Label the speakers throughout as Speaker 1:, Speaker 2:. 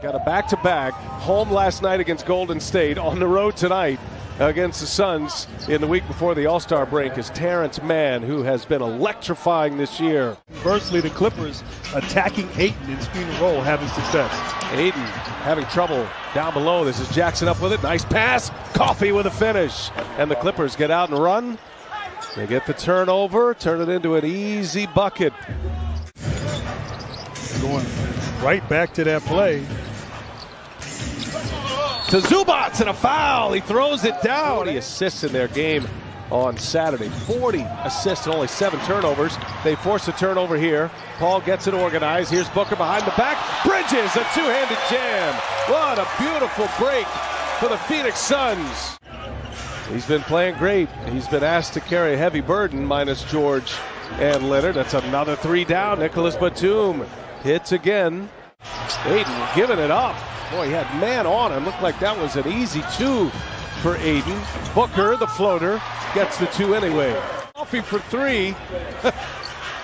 Speaker 1: Got a back-to-back, home last night against Golden State, on the road tonight against the Suns in the week before the All-Star break is Terrence Mann, who has been electrifying this year.
Speaker 2: Firstly, the Clippers attacking Ayton in screen and roll, having success.
Speaker 1: Ayton having trouble down below. This is Jackson up with it. Nice pass. Coffey with a finish. And the Clippers get out and run. They get the turnover, turn it into an easy bucket.
Speaker 2: Going right back to that play.
Speaker 1: To Zubac and a foul. He throws it down. He assists in their game on Saturday. 40 assists and only 7 turnovers. They force a turnover here. Paul gets it organized. Here's Booker behind the back. Bridges, a two-handed jam. What a beautiful break for the Phoenix Suns. He's been playing great. He's been asked to carry a heavy burden, minus George and Leonard. That's another 3 down. Nicholas Batum hits again. Ayton giving it up. Boy, he had man on him. Looked like that was an easy 2 for Ayton. Booker, the floater, gets the 2 anyway. Coffey for 3.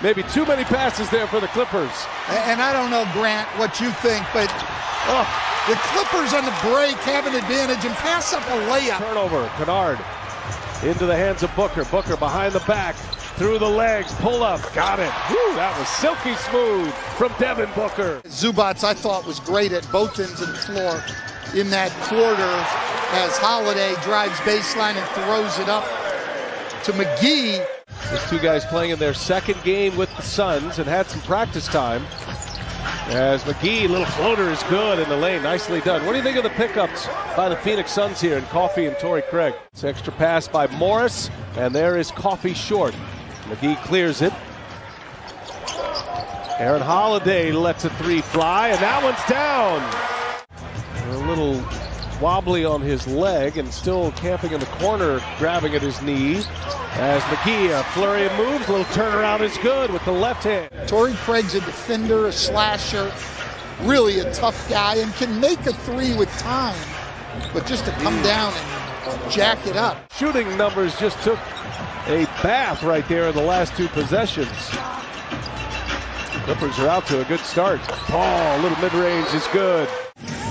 Speaker 1: Maybe too many passes there for the Clippers.
Speaker 3: And I don't know, Grant, what you think, but the Clippers on the break have an advantage and pass up a layup.
Speaker 1: Turnover, Kennard into the hands of Booker. Booker behind the back, through the legs, pull up, got it. Woo, that was silky smooth from Devin Booker.
Speaker 3: Zubac, I thought, was great at both ends of the floor in that quarter as Holiday drives baseline and throws it up to McGee.
Speaker 1: These two guys playing in their second game with the Suns and had some practice time. As McGee, little floater is good in the lane. Nicely done. What do you think of the pickups by the Phoenix Suns here in Coffey and Torrey Craig? It's extra pass by Morris, and there is Coffey short. McGee clears it. Aaron Holiday lets a 3 fly, and that one's down. A little wobbly on his leg and still camping in the corner, grabbing at his knee. As McGee, a flurry of moves, a little turnaround is good with the left hand.
Speaker 3: Torrey Craig's a defender, a slasher, really a tough guy, and can make a 3 with time. But just to come down and jack it up.
Speaker 1: Shooting numbers just took a bath right there in the last 2 possessions. Clippers are out to a good start. Paul, a little mid-range is good.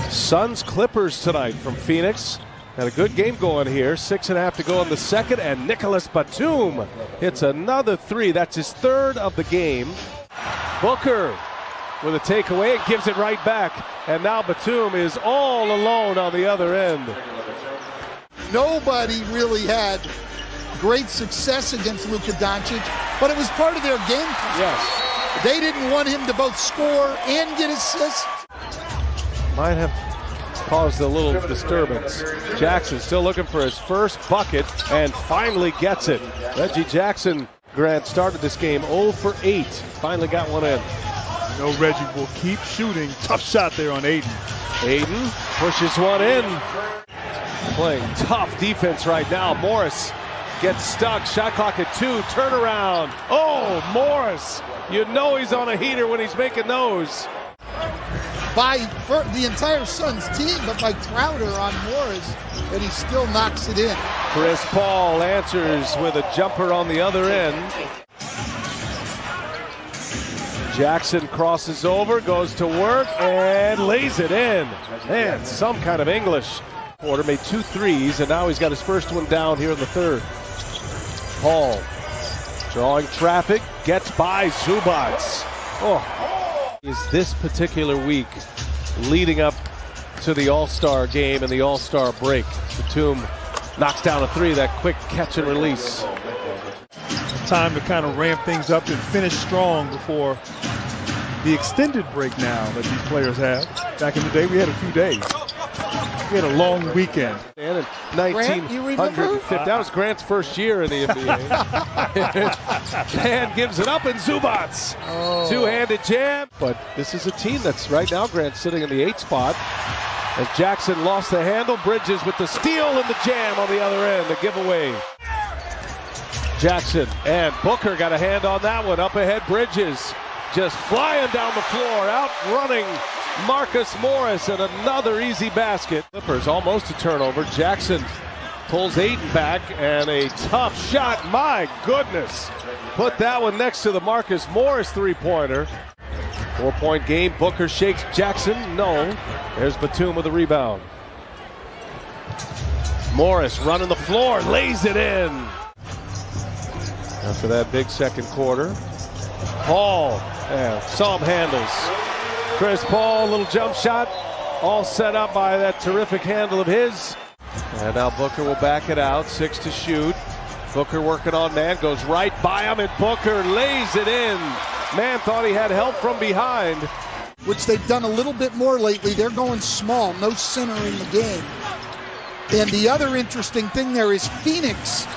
Speaker 1: Suns Clippers tonight from Phoenix. Had a good game going here. 6.5 to go in the second, and Nicholas Batum hits another 3. That's his 3rd of the game. Booker with a takeaway and gives it right back. And now Batum is all alone on the other end.
Speaker 3: Nobody really had great success against Luka Doncic, but it was part of their game plan.
Speaker 1: Yes.
Speaker 3: They didn't want him to both score and get assists.
Speaker 1: Might have caused a little disturbance. Jackson still looking for his first bucket and finally gets it. Reggie Jackson, Grant, started this game 0 for 8. Finally got one in.
Speaker 2: You know, Reggie will keep shooting. Tough shot there on Ayton.
Speaker 1: Ayton pushes one in. Playing tough defense right now. Morris gets stuck. Shot clock at 2. Turnaround. Oh, Morris. You know he's on a heater when he's making those.
Speaker 3: By the entire Suns team, but by Crowder on Morris, and he still knocks it in.
Speaker 1: Chris Paul answers with a jumper on the other end. Jackson crosses over, goes to work, and lays it in. Man, some kind of English. Porter made 2 threes, and now he's got his first one down here in the 3rd. Paul drawing traffic, gets by Zubac. Oh. Is this particular week leading up to the All-Star game and the All-Star break. Batum knocks down a 3, that quick catch and release.
Speaker 2: Time to kind of ramp things up and finish strong before the extended break now that these players have. Back in the day, we had a few days. We had a long weekend.
Speaker 1: And in 1950, that was Grant's first year in the NBA. And gives it up, and Zubac. Two-handed jam. But this is a team that's right now, Grant, sitting in the 8th spot. As Jackson lost the handle, Bridges with the steal and the jam on the other end, the giveaway. Jackson and Booker got a hand on that one. Up ahead, Bridges just flying down the floor, outrunning Marcus Morris, and another easy basket. Clippers almost a turnover. Jackson pulls Ayton back, and a tough shot. My goodness. Put that one next to the Marcus Morris three-pointer. 4-point game. Booker shakes Jackson. No. There's Batum with the rebound. Morris running the floor, lays it in. After that big second quarter. Paul, some handles. Chris Paul, little jump shot. All set up by that terrific handle of his. And now Booker will back it out. 6 to shoot. Booker working on man, goes right by him, and Booker lays it in. Man thought he had help from behind.
Speaker 3: Which they've done a little bit more lately. They're going small, no center in the game. And the other interesting thing there is Phoenix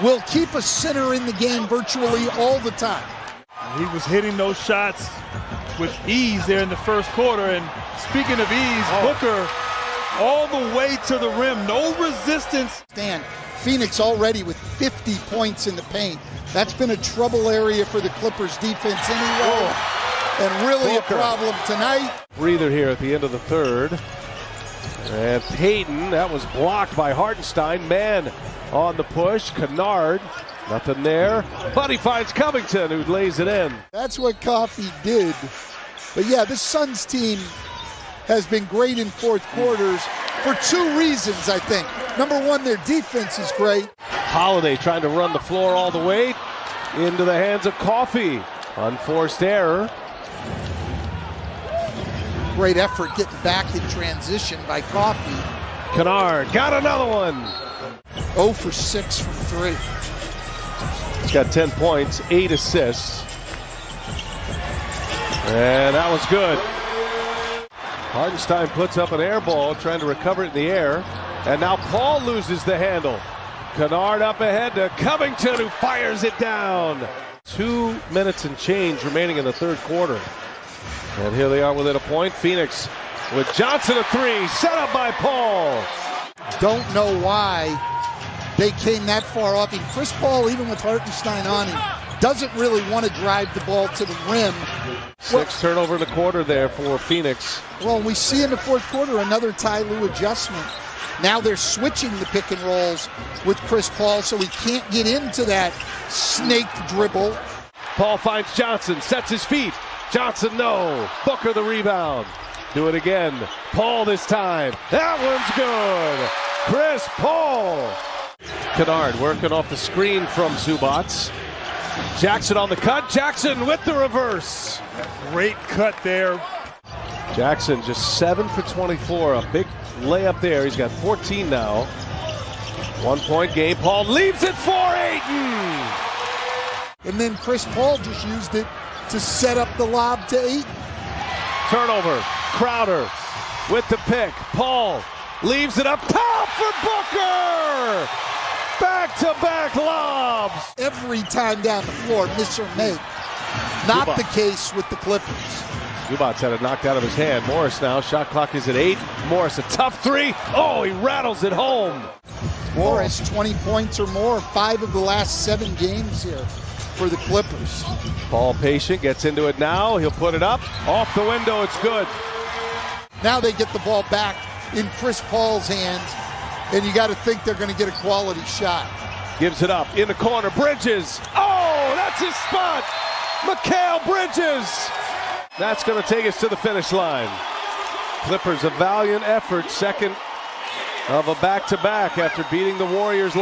Speaker 3: will keep a center in the game virtually all the time.
Speaker 2: He was hitting those shots with ease there in the first quarter. And speaking of ease, Booker all the way to the rim, no resistance.
Speaker 3: Phoenix already with 50 points in the paint. That's been a trouble area for the Clippers defense anyway. And really Booker. A problem tonight.
Speaker 1: Breather here at the end of the third. And Payton, that was blocked by Hartenstein. Man on the push. Kennard, nothing there. But he finds Covington, who lays it in.
Speaker 3: That's what Coffey did. But yeah, this Suns team has been great in fourth quarters for 2 reasons, I think. Number one, their defense is great.
Speaker 1: Holiday trying to run the floor all the way into the hands of Coffey. Unforced error.
Speaker 3: Great effort getting back in transition by Coffey.
Speaker 1: Kennard got another one.
Speaker 3: 0 for 6 from 3.
Speaker 1: He's got 10 points, 8 assists. And that was good. Hartenstein puts up an air ball, trying to recover it in the air. And now Paul loses the handle. Kennard up ahead to Covington, who fires it down. 2 minutes and change remaining in the third quarter. And here they are within a point. Phoenix with Johnson a 3, set up by Paul.
Speaker 3: Don't know why they came that far off. And Chris Paul, even with Hartenstein on him, doesn't really want to drive the ball to the rim.
Speaker 1: 6 turnover in the quarter there for Phoenix.
Speaker 3: Well, we see in the fourth quarter another Ty Lue adjustment. Now they're switching the pick and rolls with Chris Paul, so he can't get into that snake dribble.
Speaker 1: Paul finds Johnson, sets his feet. Johnson, no. Booker the rebound. Do it again. Paul this time. That one's good. Chris Paul. Kennard working off the screen from Zubats. Jackson on the cut. Jackson with the reverse.
Speaker 2: Great cut there.
Speaker 1: Jackson just 7 for 24. A big layup there. He's got 14 now. 1-point game. Paul leaves it for Ayton.
Speaker 3: And then Chris Paul just used it to set up the lob to Ayton.
Speaker 1: Turnover. Crowder with the pick. Paul leaves it up top for Booker. Back-to-back lobs.
Speaker 3: Every time down the floor, miss or make. Not
Speaker 1: Zubats.
Speaker 3: The case with the Clippers.
Speaker 1: Zubats had it knocked out of his hand. Morris now, shot clock is at 8. Morris a tough 3. Oh, he rattles it home.
Speaker 3: Morris, 20 points or more, 5 of the last 7 games here for the Clippers.
Speaker 1: Paul patient, gets into it now. He'll put it up. Off the window, it's good.
Speaker 3: Now they get the ball back in Chris Paul's hands, and you got to think they're going to get a quality shot.
Speaker 1: Gives it up in the corner. Bridges. Oh, that's his spot. Mikal Bridges. That's going to take us to the finish line. Clippers, a valiant effort. Second of a back-to-back after beating the Warriors last.